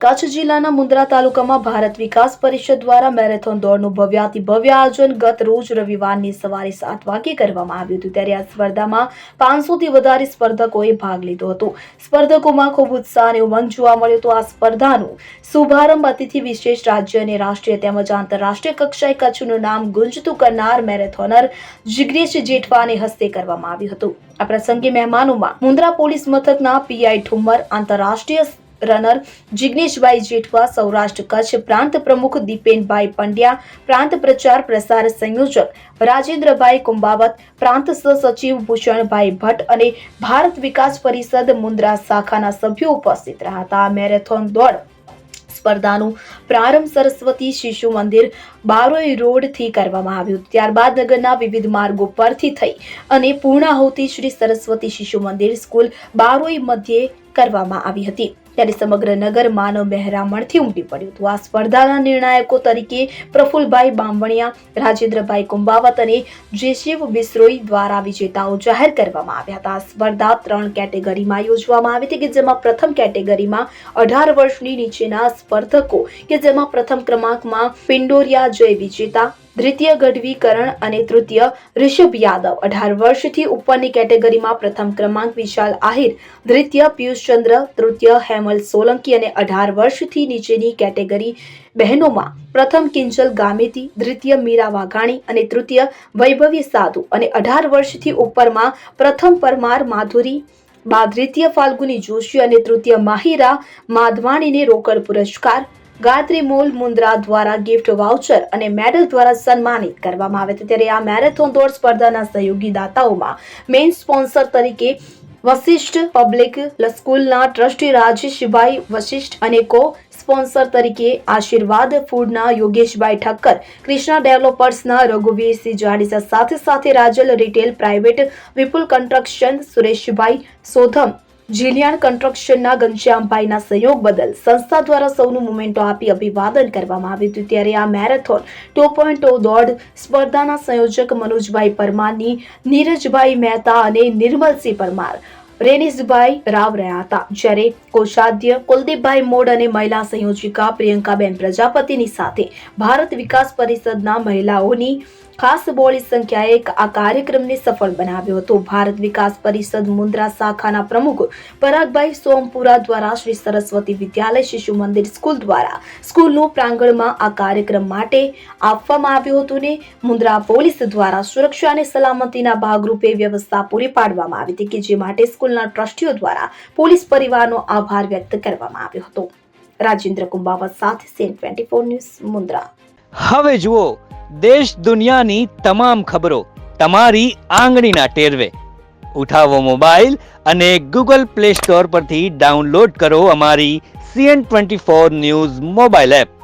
કચ્છ જિલ્લાના મુન્દ્રા તાલુકામાં ભારત વિકાસ પરિષદ દ્વારા મેરેથોન દોડનું ભવ્યાતિ ભવ્ય આયોજન ગત રોજ રવિવારની સવારે 7 વાગે કરવામાં આવ્યું હતું। ત્યારે આ સ્પર્ધામાં 500થી વધારે સ્પર્ધકોએ ભાગ લીધો હતો। સ્પર્ધકોમાં ખૂબ ઉત્સાહ અને ઉમંગ જોવા મળ્યો હતો। આ સ્પર્ધાનું શુભારંભ અતિથિ વિશેષ રાજ્ય અને રાષ્ટ્રીય તેમજ આંતરરાષ્ટ્રીય કક્ષાએ કચ્છનું નામ ગુંજતું કરનાર મેરેથોનર જિગ્નેશ જેઠવાને હસ્તે કરવામાં આવ્યું હતું। આ પ્રસંગે મહેમાનોમાં મુન્દ્રા પોલીસ મથકના પીઆઈ ઠુમ્મર, આંતરરાષ્ટ્રીય રનર જિગ્નેશભાઈ જેઠવા, સૌરાષ્ટ્ર કચ્છ પ્રાંત પ્રમુખ દીપેનભાઈ પંડ્યા, પ્રાંત પ્રચાર પ્રસાર સંયોજક રાજેન્દ્રભાઈ કુંભાવત, પ્રાંત સહસચિવ ભૂષણભાઈ ભટ્ટ અને ભારત વિકાસ પરિષદ મુન્દ્રા શાખાના સભ્યો ઉપસ્થિત રહ્યા હતા। આ મેરેથોન દોડ સ્પર્ધાનું પ્રારંભ સરસ્વતી શિશુ મંદિર બારોઈ રોડ થી કરવામાં આવ્યું। ત્યારબાદ નગરના વિવિધ માર્ગો પરથી થઈ અને પૂર્ણાહુતિ શ્રી સરસ્વતી શિશુ મંદિર સ્કૂલ બારોઈ મધ્યે કરવામાં આવી હતી। ત્યારે સમગ્ર નગર માનવ મહેરામણથી ઉમટી પડ્યું હતું। આ સ્પર્ધાના નિર્ણાયકો તરીકે પ્રફુલભાઈ બામણિયા, રાજેન્દ્રભાઈ કુંભાવત અને જેશિવ બિસ્રોઈ દ્વારા વિજેતાઓ જાહેર કરવામાં આવ્યા હતા। આ સ્પર્ધા 3 કેટેગરીમાં યોજવામાં આવી હતી કે જેમાં પ્રથમ કેટેગરીમાં 18 વર્ષની નીચેના સ્પર્ધકો કે જેમાં પ્રથમ ક્રમાંકમાં પિંડોરિયા જય વિજેતા, દ્વિતીય ગઢવી કરણ અને તૃતીય ઋષભ યાદવ। 18 વર્ષથી ઉપરની કેટેગરીમાં પ્રથમ ક્રમાંક વિશાલ આહિર, દ્વિતીય પિયુષ ચંદ્ર, તૃતીય હેમલ સોલંકી અને 18 વર્ષથી નીચેની કેટેગરી બહેનોમાં પ્રથમ કિંજલ ગામેતી, દ્વિતીય મીરા વાઘાણી અને તૃતીય વૈભવી સાધુ અને 18 વર્ષથી ઉપરમાં પ્રથમ પરમાર માધુરી, દ્વિતીય ફાલ્ગુની જોશી અને તૃતીય માહિરા માધવાણીને રોકડ પુરસ્કાર, ગાયત્રી મોલ મુન્દ્રા દ્વારા ગિફ્ટ વાઉચર અને મેડલ દ્વારા સન્માનિત કરવામાં આવે છે। ત્યારે આ મેરેથોન દોડ સ્પર્ધાના સહયોગી દાતાઓમાં મેઇન સ્પોન્સર તરીકે વશિષ્ઠ પબ્લિક સ્કૂલના ટ્રસ્ટી રાજેશભાઈ વશિષ્ઠ અને કો સ્પોન્સર તરીકે આશીર્વાદ ફૂડના યોગેશભાઈ ઠક્કર, કૃષ્ણા ડેવલપર્સના રઘુવીરસિંહ જાડેજા, સાથે રાજલ રિટેલ પ્રાઇવેટ, વિપુલ કન્સ્ટ્રક્શન સુરેશભાઈ સોધમ, જીલિયાન કન્સ્ટ્રક્શનના ઘનશ્યામભાઈના સહયોગ બદલ સંસ્થા દ્વારા સૌનું મોમેન્ટો આપી અભિવાદન કરવામાં આવ્યું હતું। ત્યારે આ મેરેથોન 2.0 દોડ સ્પર્ધાના સંયોજક મનોજભાઈ પરમારની, નીરજભાઈ મહેતા અને નિર્મલસિંહ પરમાર, રેનીશભાઈ રાવ રહ્યા હતા। જ્યારે કોષાધ્ય કુલદીપભાઈ મોડ અને મહિલા સંયોજિકા પ્રિયંકાબેન પ્રજાપતિની સાથે ભારત વિકાસ પરિષદના મહિલાઓની ખાસ બોળી સંખ્યાએ આ કાર્યક્રમને સફળ બનાવ્યો હતો। ભારત વિકાસ પરિષદ મુન્દ્રા શાખાના પ્રમુખ પરાગભાઈ સોમપુરા દ્વારા શ્રી સરસ્વતી વિદ્યાલય શિશુ મંદિર સ્કૂલ દ્વારા સ્કૂલનું પ્રાંગણમાં આ કાર્યક્રમ માટે આપવામાં આવ્યું હતું ને મુન્દ્રા પોલીસ દ્વારા સુરક્ષા અને સલામતીના ભાગરૂપે વ્યવસ્થા પૂરી પાડવામાં આવી હતી કે જે માટે સ્કૂલના ટ્રસ્ટીઓ દ્વારા પોલીસ પરિવારનો આભાર વ્યક્ત કરવામાં આવ્યો હતો। રાજેન્દ્ર કુંભાવત સાથે CN24 ન્યૂઝ મુન્દ્રા। હવે જુઓ દેશ દુનિયાની તમામ ખબરો તમારી આંગળીના ટેરવે। ઉઠાવો મોબાઈલ અને Google Play Store પરથી ડાઉનલોડ કરો અમારી CN24 ન્યૂઝ મોબાઈલ એપ।